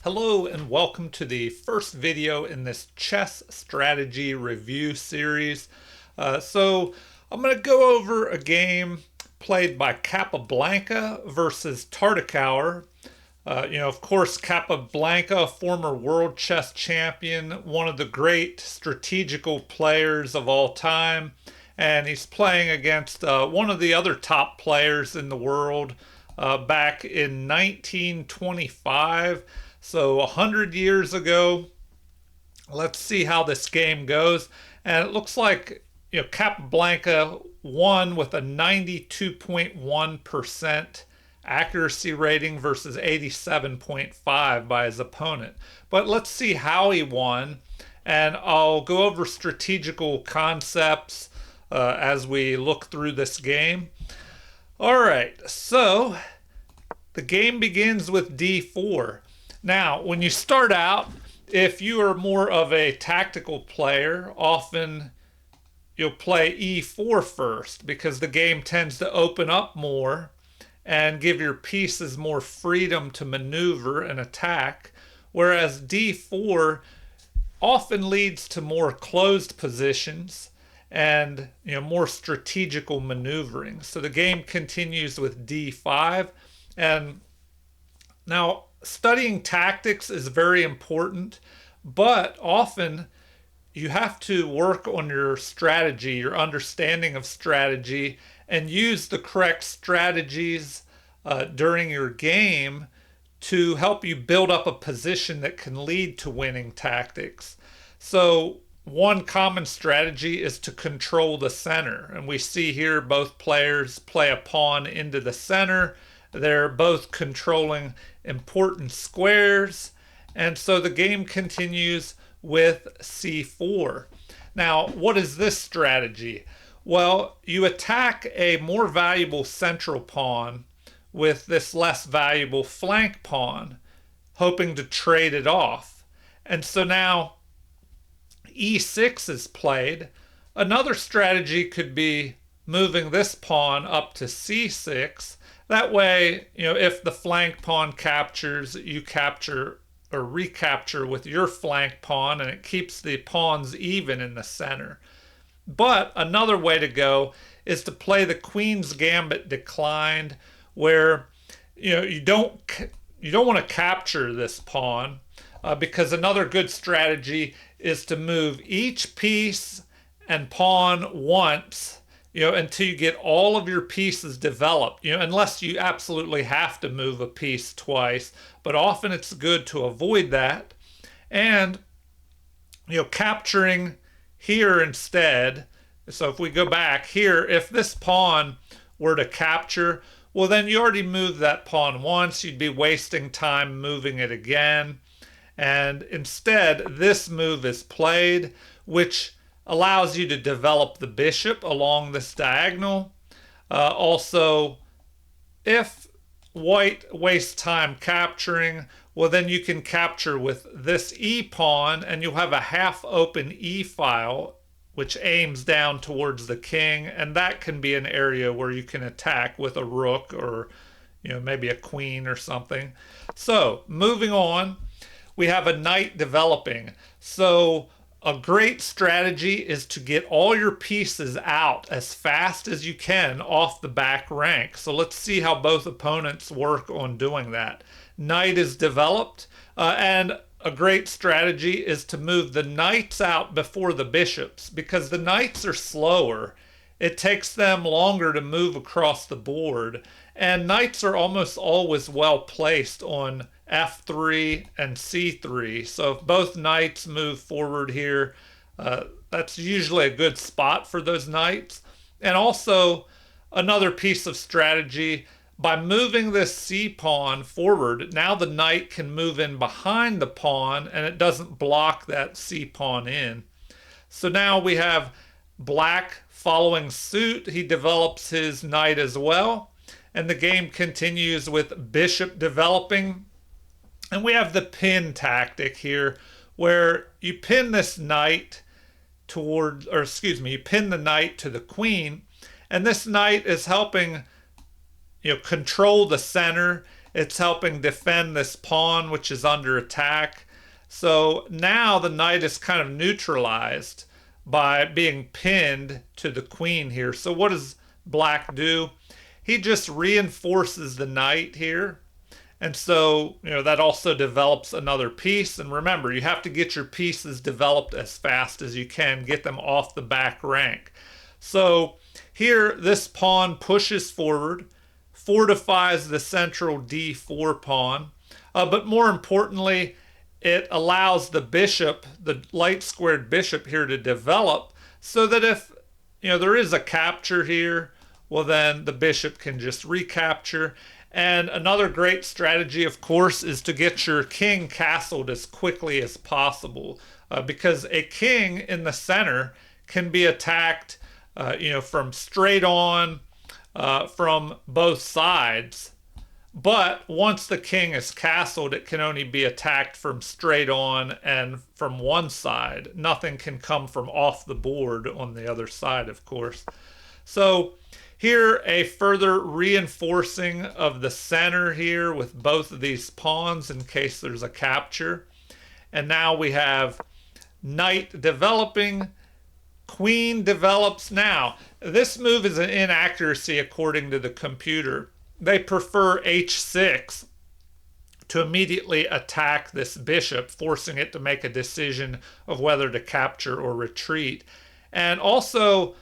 Hello and welcome to the first video in this chess strategy review series. I'm going to go over a game played by Capablanca versus Tartakower. Of course, Capablanca, former world chess champion, one of the great strategical players of all time. And he's playing against one of the other top players in the world back in 1925. So 100 years ago. Let's see how this game goes. And it looks like Capablanca won with a 92.1% accuracy rating versus 87.5 by his opponent. But let's see how he won. And I'll go over strategical concepts as we look through this game. All right, so the game begins with d4. Now, when you start out, if you are more of a tactical player, often you'll play e4 first because the game tends to open up more and give your pieces more freedom to maneuver and attack, whereas d4 often leads to more closed positions and more strategical maneuvering. So the game continues with d5. And now studying tactics is very important, but often you have to work on your strategy, your understanding of strategy, and use the correct strategies during your game to help you build up a position that can lead to winning tactics. So one common strategy is to control the center. And we see here both players play a pawn into the center. They're both controlling important squares. And so the game continues with c4. Now, what is this strategy? Well, you attack a more valuable central pawn with this less valuable flank pawn, hoping to trade it off. And so now e6 is played. Another strategy could be moving this pawn up to c6. That way, if the flank pawn captures, you capture or recapture with your flank pawn, and it keeps the pawns even in the center. But another way to go is to play the Queen's Gambit declined, where you don't want to capture this pawn because another good strategy is to move each piece and pawn once, until you get all of your pieces developed, unless you absolutely have to move a piece twice. But often it's good to avoid that. And, capturing here instead. So if we go back here, if this pawn were to capture, well, then you already moved that pawn once. You'd be wasting time moving it again. And instead, this move is played, which allows you to develop the bishop along this diagonal. Also, if white wastes time capturing, well, then you can capture with this e pawn, and you'll have a half open e file which aims down towards the king, and that can be an area where you can attack with a rook or maybe a queen or something. So moving on, we have a knight developing. So a great strategy is to get all your pieces out as fast as you can off the back rank. So let's see how both opponents work on doing that. Knight is developed, and a great strategy is to move the knights out before the bishops, because the knights are slower. It takes them longer to move across the board, and knights are almost always well placed on f3 and c3. So if both knights move forward here, that's usually a good spot for those knights. And also another piece of strategy, by moving this c pawn forward, now the knight can move in behind the pawn and it doesn't block that c pawn in. So now we have black following suit. He develops his knight as well. And the game continues with bishop developing. And we have the pin tactic here, where you pin this knight you pin the knight to the queen, and this knight is helping control the center. It's helping defend this pawn, which is under attack. So now the knight is kind of neutralized by being pinned to the queen here. So what does black do? He just reinforces the knight here. And so, that also develops another piece. And remember, you have to get your pieces developed as fast as you can, get them off the back rank. So here, this pawn pushes forward, fortifies the central d4 pawn, but more importantly, it allows the bishop, the light squared bishop here, to develop, so that if there is a capture here, well, then the bishop can just recapture. And another great strategy, of course, is to get your king castled as quickly as possible, because a king in the center can be attacked from straight on, from both sides. But once the king is castled, it can only be attacked from straight on and from one side. Nothing can come from off the board on the other side, of course. So here, a further reinforcing of the center here with both of these pawns in case there's a capture. And now we have knight developing, queen develops. Now, this move is an inaccuracy according to the computer. They prefer h6 to immediately attack this bishop, forcing it to make a decision of whether to capture or retreat. And also,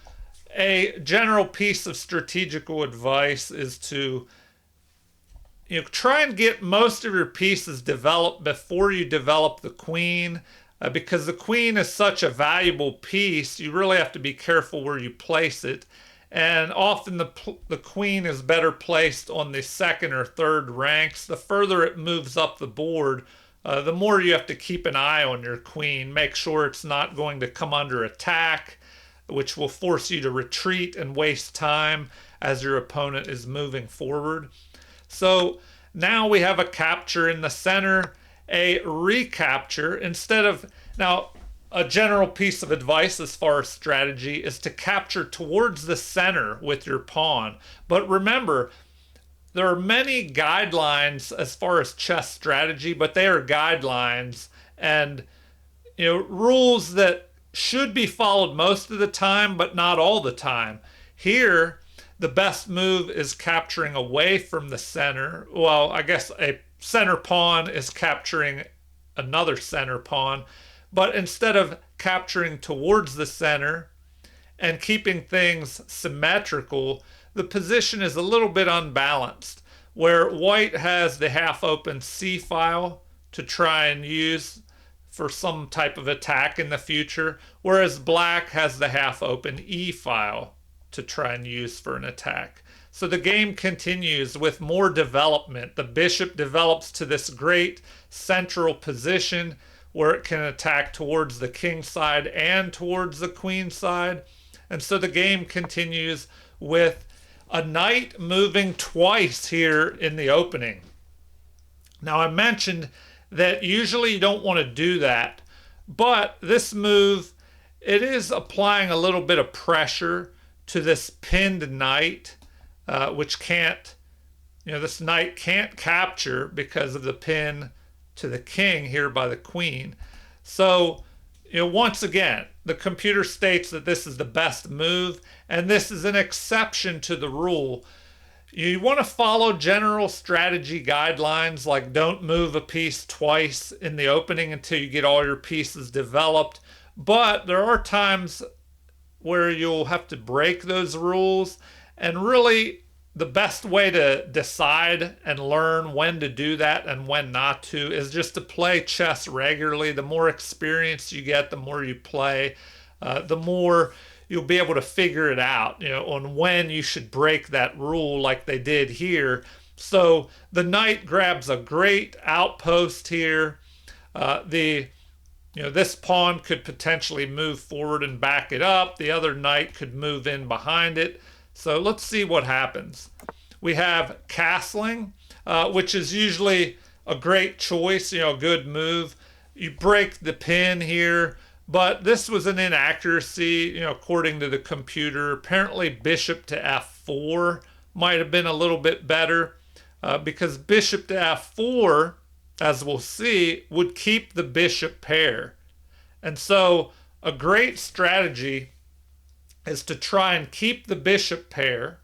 a general piece of strategical advice is to try and get most of your pieces developed before you develop the queen, because the queen is such a valuable piece. You really have to be careful where you place it. And often the queen is better placed on the second or third ranks. The further it moves up the board, the more you have to keep an eye on your queen. Make sure it's not going to come under attack, which will force you to retreat and waste time as your opponent is moving forward. So now we have a capture in the center, a recapture. Now, a general piece of advice as far as strategy is to capture towards the center with your pawn. But remember, there are many guidelines as far as chess strategy, but they are guidelines and rules that should be followed most of the time, but not all the time. Here, the best move is capturing away from the center. Well, I guess a center pawn is capturing another center pawn. But instead of capturing towards the center and keeping things symmetrical, the position is a little bit unbalanced, where white has the half-open C file to try and use for some type of attack in the future, whereas black has the half-open E file to try and use for an attack. So the game continues with more development. The bishop develops to this great central position where it can attack towards the king side and towards the queen side. And so the game continues with a knight moving twice here in the opening. Now, I mentioned that usually you don't want to do that, but this move, it is applying a little bit of pressure to this pinned knight, which can't, this knight can't capture because of the pin to the king here by the queen. So, once again, the computer states that this is the best move, and this is an exception to the rule. You want to follow general strategy guidelines like don't move a piece twice in the opening until you get all your pieces developed. But there are times where you'll have to break those rules, and really the best way to decide and learn when to do that and when not to is just to play chess regularly. The more experience you get, the more you play, the more you'll be able to figure it out, on when you should break that rule like they did here. So the knight grabs a great outpost here. This pawn could potentially move forward and back it up. The other knight could move in behind it. So let's see what happens. We have castling, which is usually a great choice, a good move. You break the pin here, but this was an inaccuracy, according to the computer. Apparently bishop to f4 might have been a little bit better. because bishop to f4, as we'll see, would keep the bishop pair. And so a great strategy is to try and keep the bishop pair,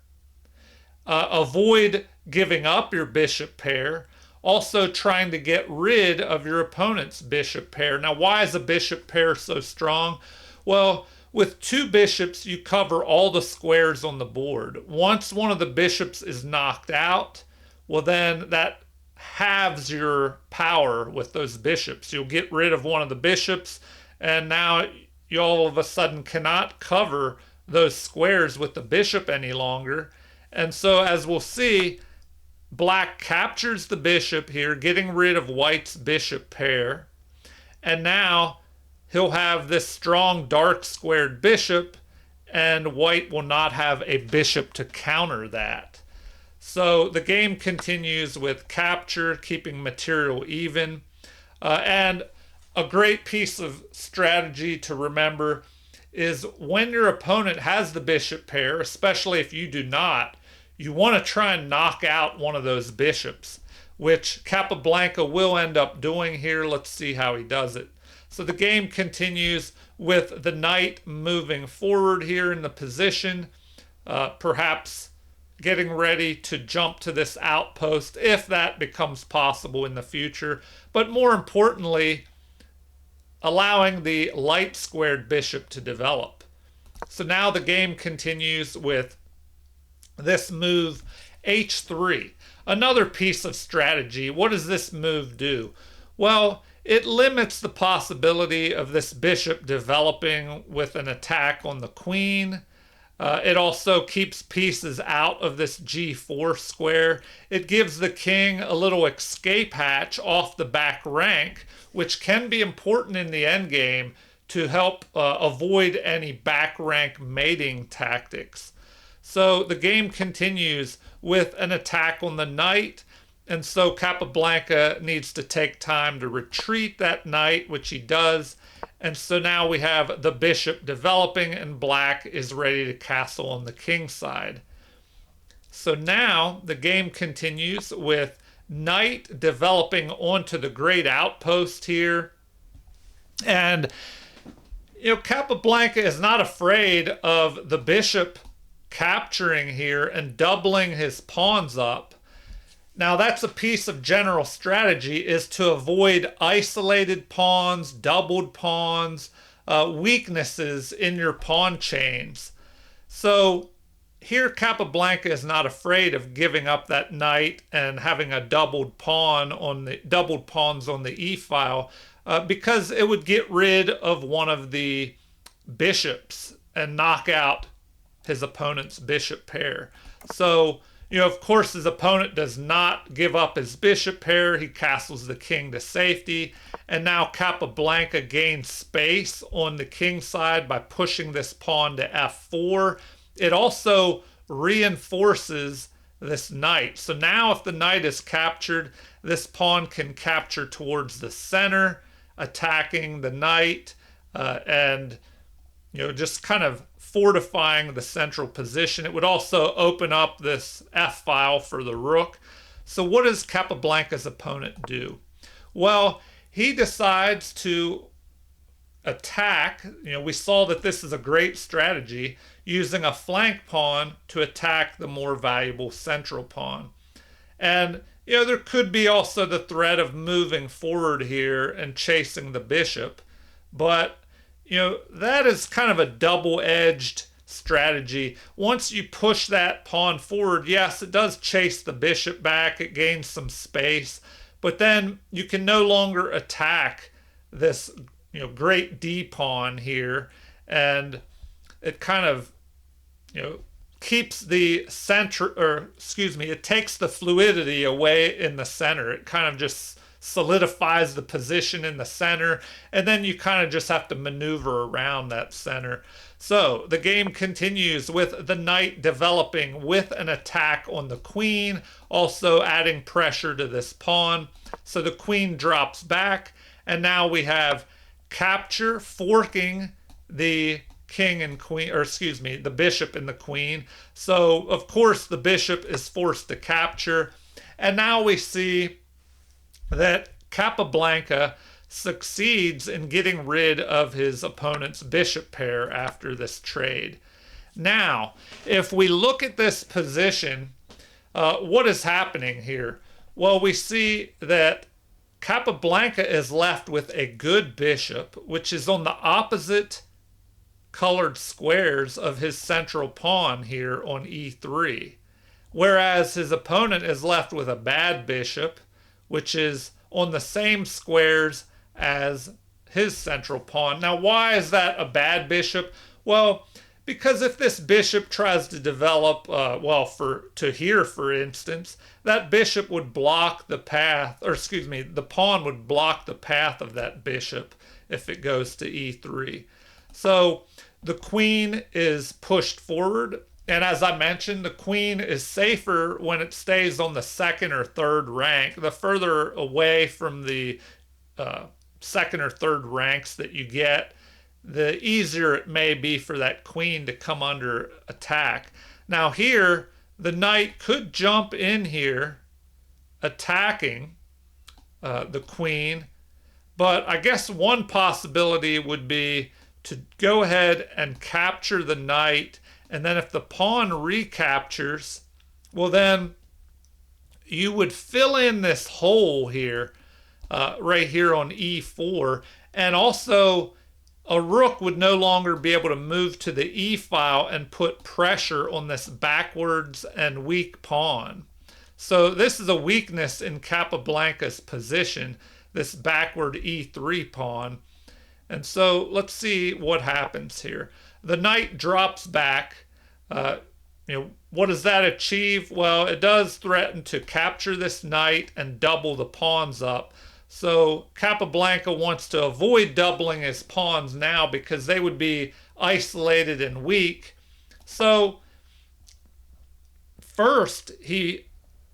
avoid giving up your bishop pair, also trying to get rid of your opponent's bishop pair. Now, why is a bishop pair so strong? Well, with two bishops, you cover all the squares on the board. Once one of the bishops is knocked out, well, then that halves your power with those bishops. You'll get rid of one of the bishops, and now you all of a sudden cannot cover those squares with the bishop any longer. And so, as we'll see, black captures the bishop here, getting rid of white's bishop pair. And now he'll have this strong dark squared bishop, and white will not have a bishop to counter that. So the game continues with capture, keeping material even. And a great piece of strategy to remember is when your opponent has the bishop pair, especially if you do not, you want to try and knock out one of those bishops, which Capablanca will end up doing here. Let's see how he does it. So the game continues with the knight moving forward here in the position, perhaps getting ready to jump to this outpost if that becomes possible in the future. But more importantly, allowing the light squared bishop to develop. So now the game continues with this move h3. Another piece of strategy. What does this move do? Well, it limits the possibility of this bishop developing with an attack on the queen. It also keeps pieces out of this g4 square. It gives the king a little escape hatch off the back rank, which can be important in the endgame to help avoid any back rank mating tactics. So the game continues with an attack on the knight, and so Capablanca needs to take time to retreat that knight, which he does. And so now we have the bishop developing, and black is ready to castle on the king side. So now the game continues with knight developing onto the great outpost here. And, Capablanca is not afraid of the bishop capturing here and doubling his pawns up. Now that's a piece of general strategy, is to avoid isolated pawns, doubled pawns, weaknesses in your pawn chains. So here Capablanca is not afraid of giving up that knight and having a doubled pawns on the e-file, because it would get rid of one of the bishops and knock out his opponent's bishop pair. So, of course, his opponent does not give up his bishop pair. He castles the king to safety. And now Capablanca gains space on the king side by pushing this pawn to f4. It also reinforces this knight. So now if the knight is captured, this pawn can capture towards the center, attacking the knight, and just kind of fortifying the central position. It would also open up this f-file for the rook. So what does Capablanca's opponent do? Well, he decides to attack. We saw that this is a great strategy, using a flank pawn to attack the more valuable central pawn. And there could be also the threat of moving forward here and chasing the bishop, but that is kind of a double-edged strategy. Once you push that pawn forward, yes, it does chase the bishop back, it gains some space, but then you can no longer attack this great d pawn here, and it kind of keeps the center, it takes the fluidity away in the center. It kind of just solidifies the position in the center, and then you kind of just have to maneuver around that center. So the game continues with the knight developing with an attack on the queen, also adding pressure to this pawn. So the queen drops back, and now we have capture, forking the king and queen, the bishop and the queen. So of course the bishop is forced to capture. And now we see that Capablanca succeeds in getting rid of his opponent's bishop pair after this trade. Now, if we look at this position, what is happening here? Well, we see that Capablanca is left with a good bishop, which is on the opposite colored squares of his central pawn here on e3, whereas his opponent is left with a bad bishop, which is on the same squares as his central pawn. Now, why is that a bad bishop? Well, because if this bishop tries to develop, to here, for instance, that bishop would block the path, or excuse me, the pawn would block the path of that bishop if it goes to e3. So the queen is pushed forward, and as I mentioned, the queen is safer when it stays on the second or third rank. The further away from the second or third ranks that you get, the easier it may be for that queen to come under attack. Now here, the knight could jump in here, attacking the queen, but I guess one possibility would be to go ahead and capture the knight, and then if the pawn recaptures, well then you would fill in this hole here, right here on e4, and also a rook would no longer be able to move to the e file and put pressure on this backwards and weak pawn. So this is a weakness in Capablanca's position, this backward e3 pawn. And so let's see what happens here. The knight drops back. What does that achieve? Well, it does threaten to capture this knight and double the pawns up. So Capablanca wants to avoid doubling his pawns now because they would be isolated and weak. So first, he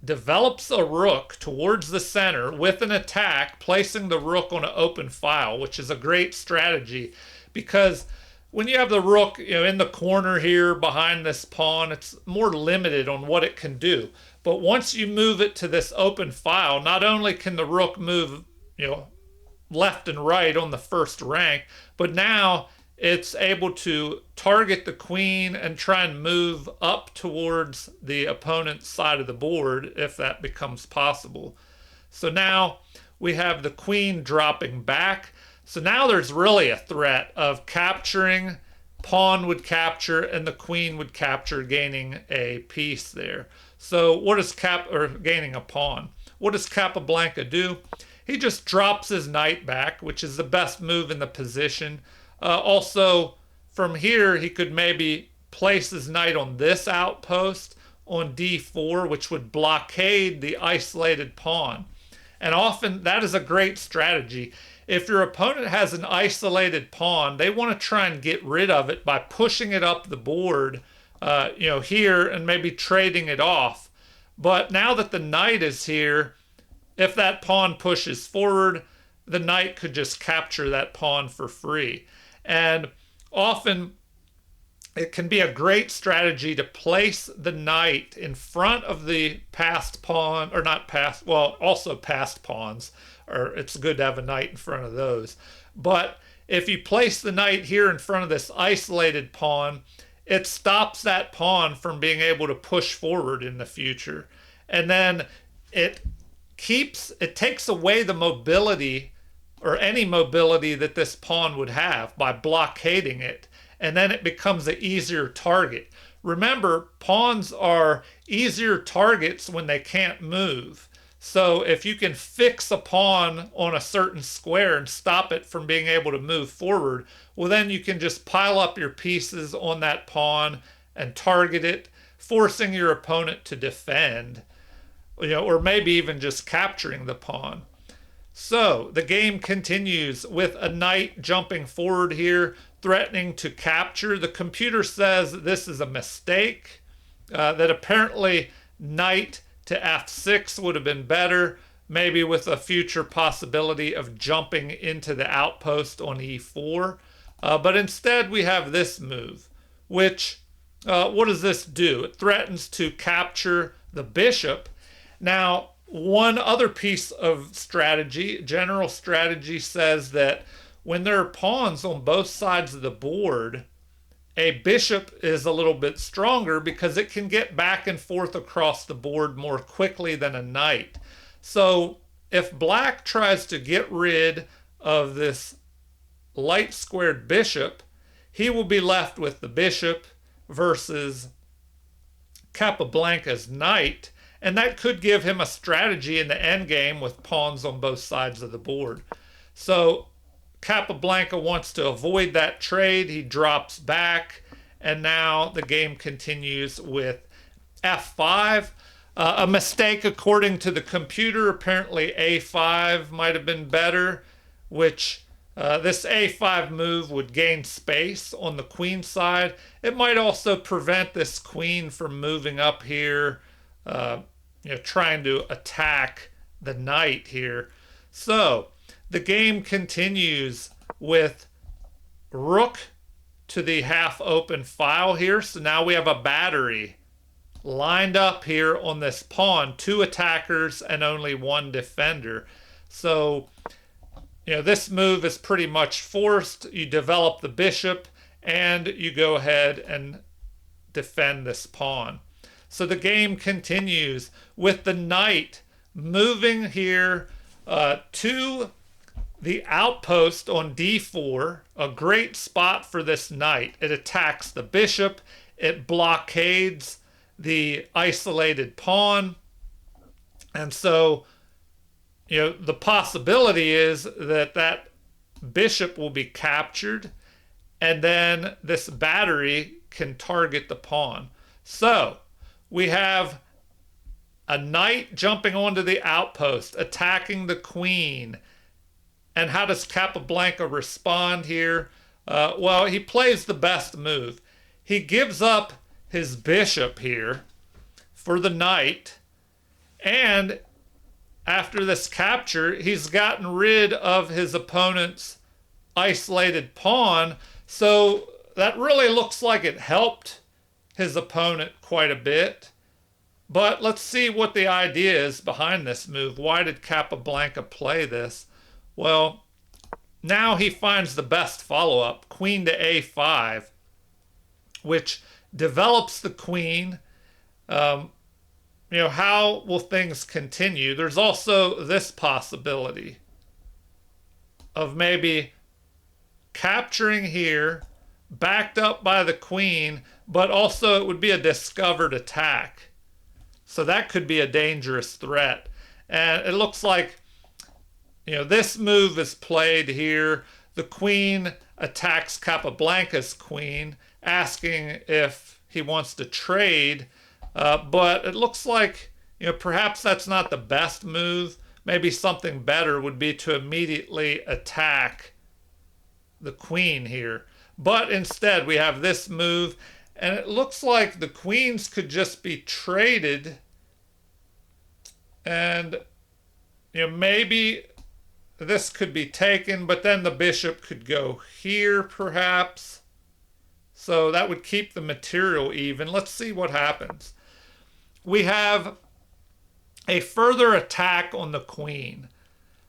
develops a rook towards the center with an attack, placing the rook on an open file, which is a great strategy because when you have the rook in the corner here behind this pawn, it's more limited on what it can do. But once you move it to this open file, not only can the rook move left and right on the first rank, but now it's able to target the queen and try and move up towards the opponent's side of the board if that becomes possible. So now we have the queen dropping back. So now there's really a threat of capturing, pawn would capture, and the queen would capture, gaining a piece there. So what does gaining a pawn? What does Capablanca do? He just drops his knight back, which is the best move in the position. Also, from here, he could maybe place his knight on this outpost on d4, which would blockade the isolated pawn. And often, that is a great strategy. If your opponent has an isolated pawn, they want to try and get rid of it by pushing it up the board, here, and maybe trading it off. But now that the knight is here, if that pawn pushes forward, the knight could just capture that pawn for free. And often it can be a great strategy to place the knight in front of the passed pawn, or not passed, well, also passed pawns, or it's good to have a knight in front of those. But if you place the knight here in front of this isolated pawn, it stops that pawn from being able to push forward in the future. And then it takes away the mobility, or any mobility that this pawn would have, by blockading it, and then it becomes an easier target. Remember, pawns are easier targets when they can't move. So if you can fix a pawn on a certain square and stop it from being able to move forward, well then you can just pile up your pieces on that pawn and target it, forcing your opponent to defend, or maybe even just capturing the pawn. So the game continues with a knight jumping forward here, threatening to capture. The computer says this is a mistake, that apparently knight to f6 would have been better, maybe with a future possibility of jumping into the outpost on e4. But instead we have this move, which, what does this do? It threatens to capture the bishop. Now, one other piece of strategy, general strategy, says that when there are pawns on both sides of the board, a bishop is a little bit stronger because it can get back and forth across the board more quickly than a knight. So if black tries to get rid of this light squared bishop, he will be left with the bishop versus Capablanca's knight, and that could give him a strategy in the endgame with pawns on both sides of the board. So Capablanca wants to avoid that trade. He drops back, and now the game continues with f5. A mistake according to the computer. Apparently a5 might have been better, which this a5 move would gain space on the queen side. It might also prevent this queen from moving up here, trying to attack the knight here. So the game continues with rook to the half open file here. So now we have a battery lined up here on this pawn, 2 attackers and only 1 defender. So this move is pretty much forced. You develop the bishop and you go ahead and defend this pawn. So the game continues with the knight moving here to the outpost on d4, a great spot for this knight. It attacks the bishop, it blockades the isolated pawn, and so the possibility is that that bishop will be captured, and then this battery can target the pawn. So we have a knight jumping onto the outpost, attacking the queen. And how does Capablanca respond here? Well, he plays the best move. He gives up his bishop here for the knight, and after this capture, he's gotten rid of his opponent's isolated pawn. So that really looks like it helped his opponent quite a bit. But let's see what the idea is behind this move. Why did Capablanca play this? Well, now he finds the best follow-up, queen to a5, which develops the queen. How will things continue? There's also this possibility of maybe capturing here, backed up by the queen, but also it would be a discovered attack. So that could be a dangerous threat. And it looks like this move is played here. The queen attacks Capablanca's queen, asking if he wants to trade. But it looks like, perhaps that's not the best move. Maybe something better would be to immediately attack the queen here. But instead, we have this move, and it looks like the queens could just be traded. And, maybe this could be taken, but then the bishop could go here, perhaps. So that would keep the material even. Let's see what happens. We have a further attack on the queen.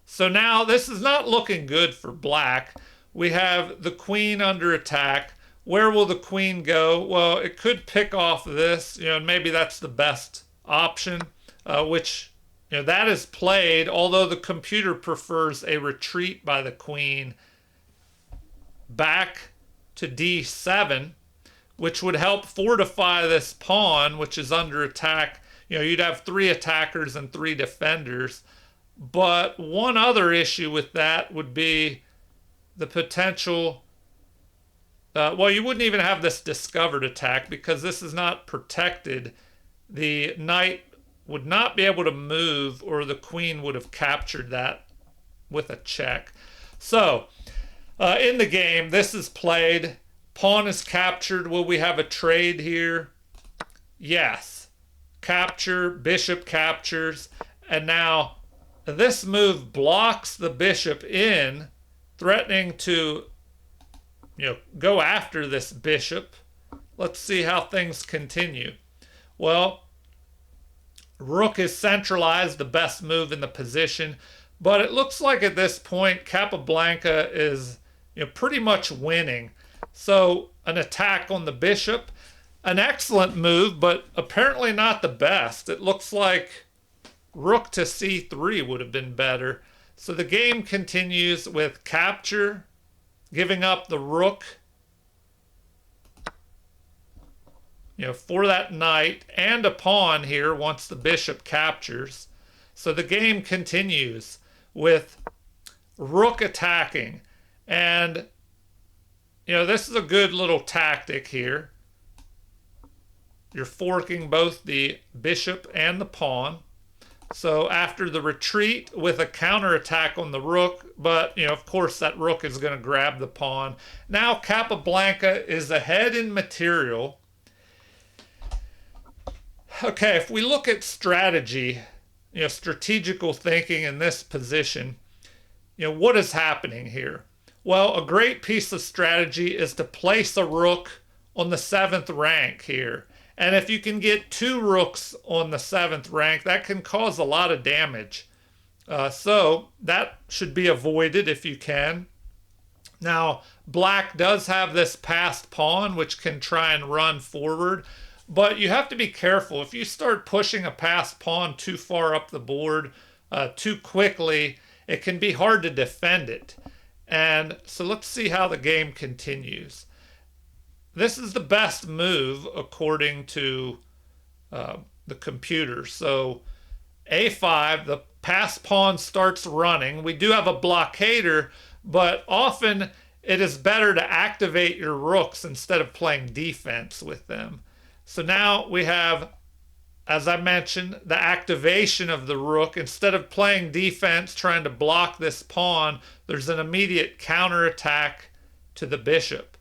So now this is not looking good for black. We have the queen under attack. Where will the queen go? Well, it could pick off this, and maybe that's the best option, which that is played, although the computer prefers a retreat by the queen back to d7, which would help fortify this pawn, which is under attack. You'd have 3 attackers and 3 defenders. But one other issue with that would be the potential. Well, you wouldn't even have this discovered attack because this is not protected. The knight would not be able to move, or the queen would have captured that with a check. So, in the game, this is played. Pawn is captured. Will we have a trade here? Yes. Capture, bishop captures, and now this move blocks the bishop in, threatening to go after this bishop. Let's see how things continue. Well, Rook is centralized, the best move in the position. But it looks like at this point, Capablanca is pretty much winning. So an attack on the bishop, an excellent move, but apparently not the best. It looks like rook to c3 would have been better. So the game continues with capture, giving up the rook, for that knight, and a pawn here once the bishop captures. So the game continues with rook attacking. And, this is a good little tactic here. You're forking both the bishop and the pawn. So after the retreat with a counterattack on the rook, but, of course that rook is going to grab the pawn. Now Capablanca is ahead in material. Okay, if we look at strategy, strategical thinking in this position, what is happening here? Well, a great piece of strategy is to place a rook on the 7th rank here. And if you can get 2 rooks on the 7th rank, that can cause a lot of damage. So that should be avoided if you can. Now, black does have this passed pawn, which can try and run forward. But you have to be careful. If you start pushing a passed pawn too far up the board too quickly, it can be hard to defend it. And so let's see how the game continues. This is the best move according to the computer. So a5, the passed pawn starts running. We do have a blockader, but often it is better to activate your rooks instead of playing defense with them. So now we have, as I mentioned, the activation of the rook. Instead of playing defense, trying to block this pawn, there's an immediate counterattack to the bishop.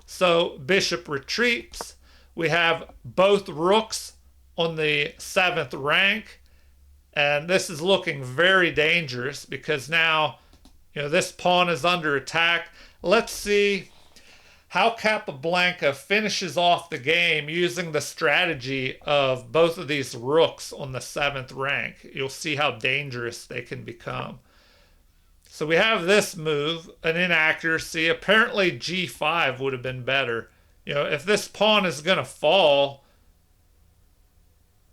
So bishop retreats. We have both rooks on the 7th rank. And this is looking very dangerous because now, this pawn is under attack. Let's see how Capablanca finishes off the game using the strategy of both of these rooks on the 7th rank. You'll see how dangerous they can become. So we have this move, an inaccuracy. Apparently g5 would have been better. If this pawn is going to fall,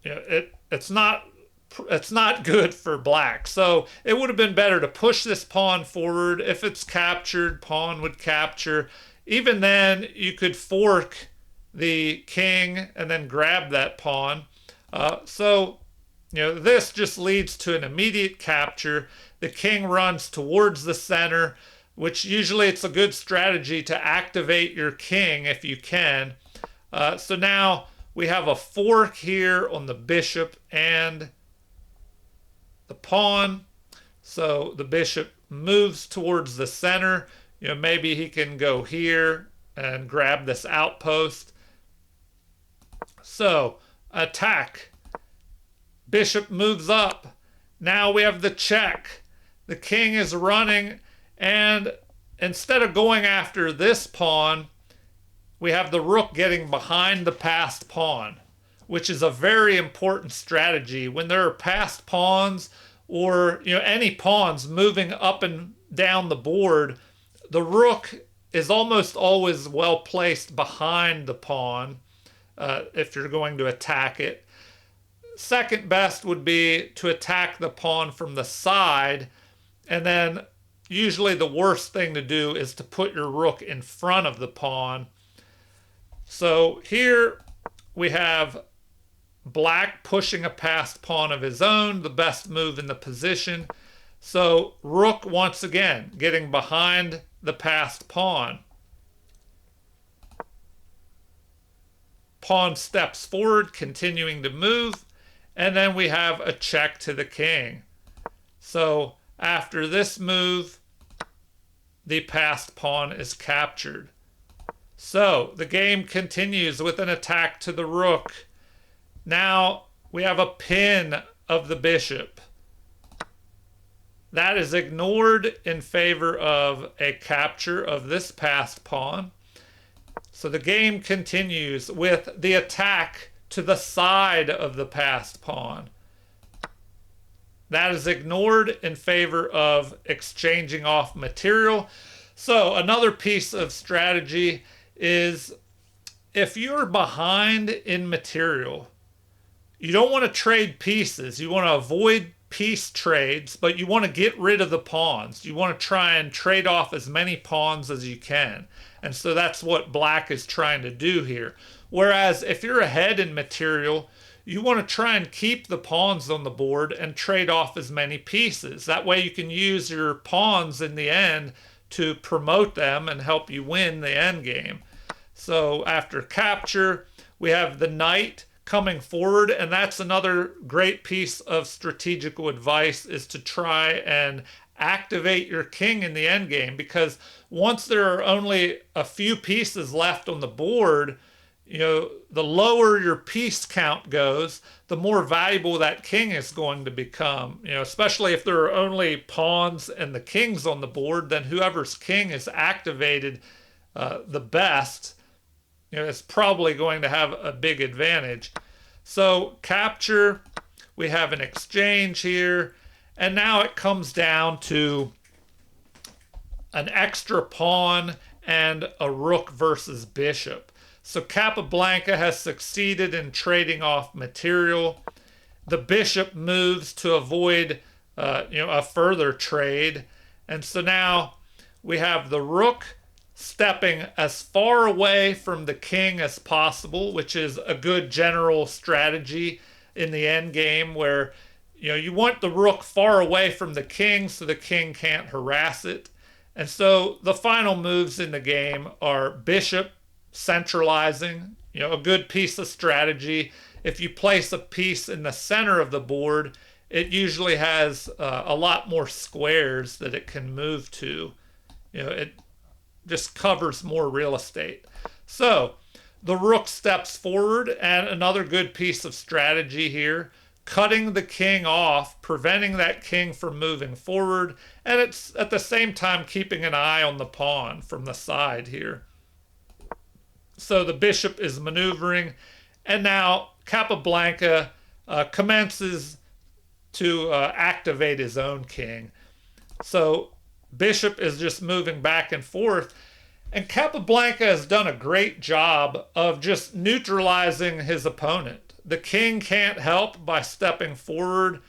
it's not good for black. So it would have been better to push this pawn forward. If it's captured, pawn would capture. Even then, you could fork the king and then grab that pawn. This just leads to an immediate capture. The king runs towards the center, which usually it's a good strategy to activate your king if you can. So now we have a fork here on the bishop and the pawn. So the bishop moves towards the center. Maybe he can go here and grab this outpost. So, attack. Bishop moves up. Now we have the check. The king is running, and instead of going after this pawn, we have the rook getting behind the passed pawn, which is a very important strategy. When there are passed pawns or any pawns moving up and down the board, the rook is almost always well placed behind the pawn if you're going to attack it. Second best would be to attack the pawn from the side, and then usually the worst thing to do is to put your rook in front of the pawn. So here we have black pushing a passed pawn of his own, the best move in the position. So rook once again getting behind the passed pawn. Pawn steps forward, continuing to move, and then we have a check to the king. So after this move, the passed pawn is captured. So the game continues with an attack to the rook. Now we have a pin of the bishop. That is ignored in favor of a capture of this passed pawn. So the game continues with the attack to the side of the passed pawn. that is ignored in favor of exchanging off material. So another piece of strategy is if you're behind in material, you don't want to trade pieces. You want to avoid piece trades, but you want to get rid of the pawns. You want to try and trade off as many pawns as you can. And so that's what black is trying to do here. Whereas if you're ahead in material, you want to try and keep the pawns on the board and trade off as many pieces. That way you can use your pawns in the end to promote them and help you win the end game. So after capture, we have the knight coming forward, and that's another great piece of strategical advice, is to try and activate your king in the end game, because once there are only a few pieces left on the board, the lower your piece count goes, the more valuable that king is going to become. Especially if there are only pawns and the kings on the board, then whoever's king is activated the best, is probably going to have a big advantage. So capture, we have an exchange here, and now it comes down to an extra pawn and a rook versus bishop. So Capablanca has succeeded in trading off material. The bishop moves to avoid a further trade. And so now we have the rook stepping as far away from the king as possible, which is a good general strategy in the end game, where you want the rook far away from the king so the king can't harass it. And so the final moves in the game are bishop centralizing, a good piece of strategy. If you place a piece in the center of the board, it usually has a lot more squares that it can move to. It just covers more real estate. So the rook steps forward, and another good piece of strategy here, cutting the king off, preventing that king from moving forward, and it's at the same time keeping an eye on the pawn from the side here. So the bishop is maneuvering, and now Capablanca commences to activate his own king. So bishop is just moving back and forth, and Capablanca has done a great job of just neutralizing his opponent. The king can't help by stepping forward.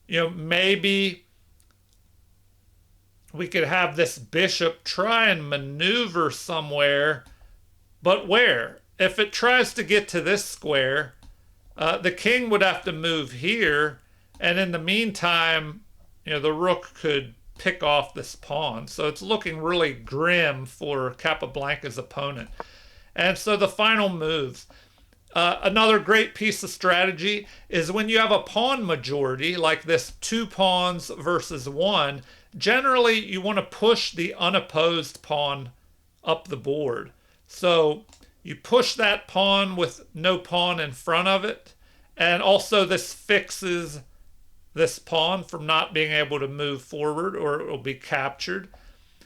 Maybe we could have this bishop try and maneuver somewhere, but where? If it tries to get to this square, the king would have to move here, and in the meantime, the rook could pick off this pawn. So it's looking really grim for Capablanca's opponent. And so the final moves. Another great piece of strategy is when you have a pawn majority, like this 2 pawns versus 1, generally you want to push the unopposed pawn up the board. So you push that pawn with no pawn in front of it, and also this fixes this pawn from not being able to move forward, or it will be captured.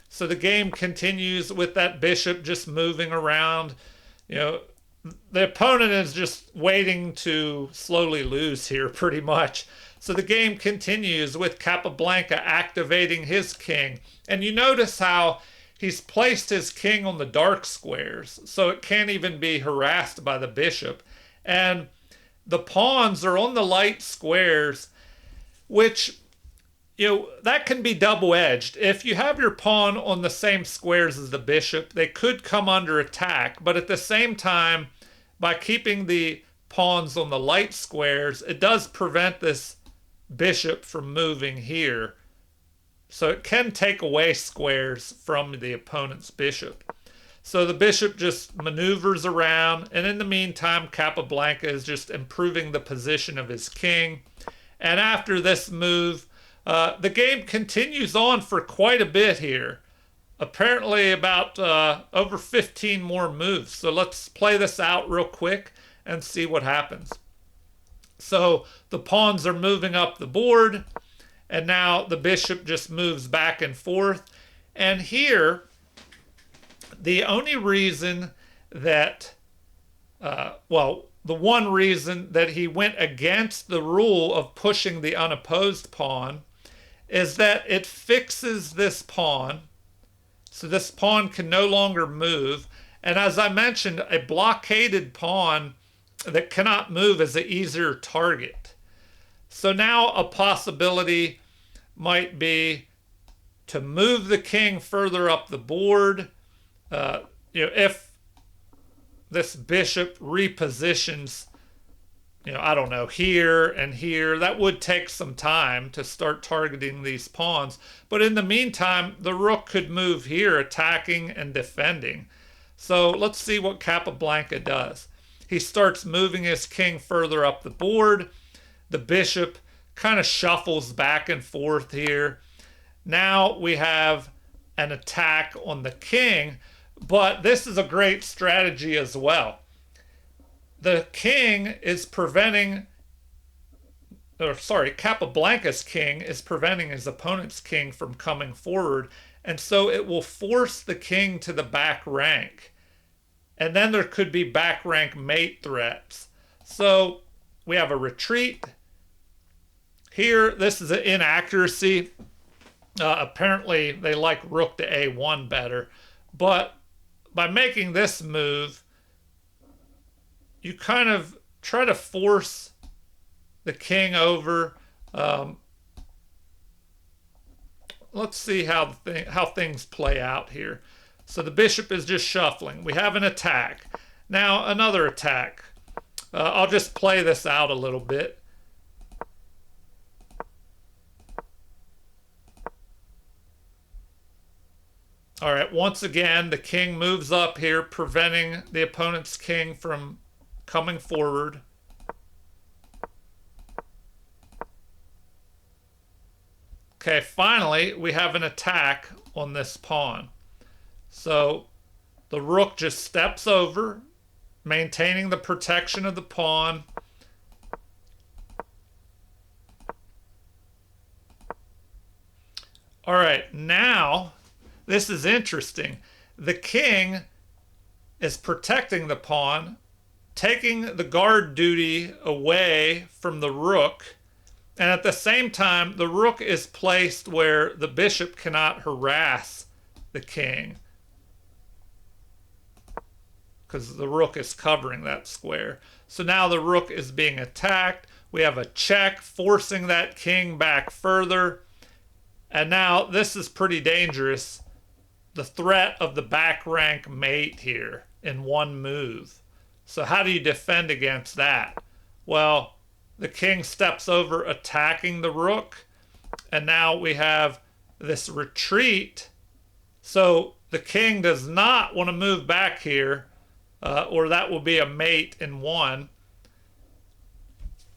So the game continues with that bishop just moving around. The opponent is just waiting to slowly lose here, pretty much. So the game continues with Capablanca activating his king. And you notice how he's placed his king on the dark squares, so it can't even be harassed by the bishop. And the pawns are on the light squares, which, that can be double-edged. If you have your pawn on the same squares as the bishop, they could come under attack. But at the same time, by keeping the pawns on the light squares, it does prevent this bishop from moving here. So it can take away squares from the opponent's bishop. So the bishop just maneuvers around, and in the meantime, Capablanca is just improving the position of his king. And after this move, the game continues on for quite a bit here. Apparently about over 15 more moves. So let's play this out real quick and see what happens. So the pawns are moving up the board, and now the bishop just moves back and forth. And here, the only reason that, the one reason that he went against the rule of pushing the unopposed pawn is that it fixes this pawn. So this pawn can no longer move. And as I mentioned, a blockaded pawn that cannot move is an easier target. So now a possibility might be to move the king further up the board. If this bishop repositions, I don't know, here and here, that would take some time to start targeting these pawns. But in the meantime, the rook could move here, attacking and defending. So let's see what Capablanca does. He starts moving his king further up the board. The bishop kind of shuffles back and forth here. Now we have an attack on the king, but this is a great strategy as well. The king is Capablanca's king is preventing his opponent's king from coming forward, and so it will force the king to the back rank. And then there could be back rank mate threats. So we have a retreat. Here, this is an inaccuracy. Apparently, they like rook to a1 better. But by making this move, you kind of try to force the king over. Let's see how things play out here. So the bishop is just shuffling. We have an attack. Now another attack. I'll just play this out a little bit. All right, once again, the king moves up here, preventing the opponent's king from coming forward. Okay, finally, we have an attack on this pawn. So the rook just steps over, maintaining the protection of the pawn. All right, now this is interesting. The king is protecting the pawn, taking the guard duty away from the rook, and at the same time, the rook is placed where the bishop cannot harass the king, because the rook is covering that square. So now the rook is being attacked. We have a check, forcing that king back further. And now this is pretty dangerous. The threat of the back rank mate here in one move. So how do you defend against that? Well, the king steps over, attacking the rook. And now we have this retreat. So the king does not want to move back here. Or that will be a mate in one.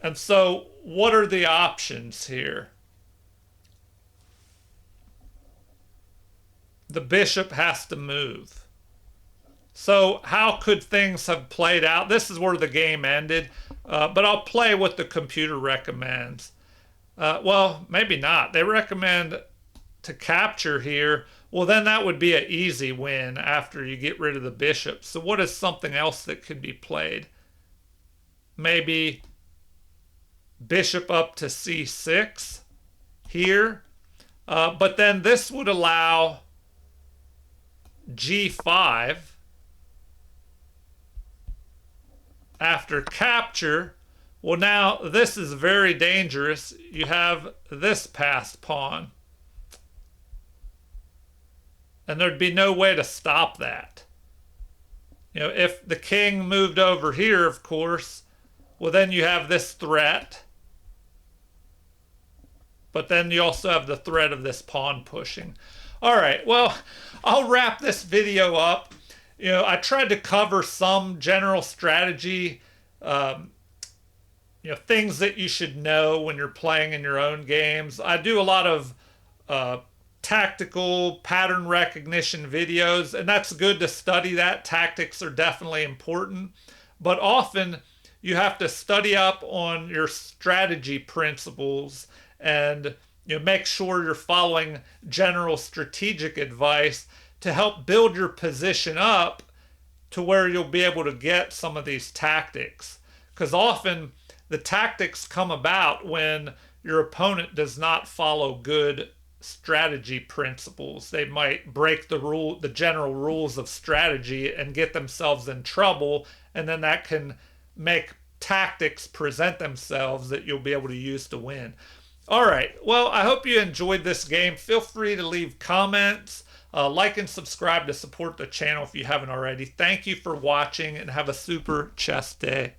And so what are the options here? The bishop has to move. So how could things have played out? This is where the game ended, but I'll play what the computer recommends. Well, maybe not. They recommend to capture here. Well, then that would be an easy win after you get rid of the bishop. So what is something else that could be played? Maybe bishop up to c6 here. But then this would allow g5 after capture. Well, now this is very dangerous. You have this passed pawn. And there'd be no way to stop that. If the king moved over here, of course, well, then you have this threat. But then you also have the threat of this pawn pushing. All right, well, I'll wrap this video up. I tried to cover some general strategy, things that you should know when you're playing in your own games. I do a lot of tactical pattern recognition videos, and that's good to study that. Tactics are definitely important, but often you have to study up on your strategy principles and make sure you're following general strategic advice to help build your position up to where you'll be able to get some of these tactics. because often the tactics come about when your opponent does not follow good strategy principles. They might break the general rules of strategy and get themselves in trouble, and then that can make tactics present themselves that you'll be able to use to win. All right. Well, I hope you enjoyed this game. Feel free to leave comments, like and subscribe to support the channel if you haven't already. Thank you for watching and have a super chess day.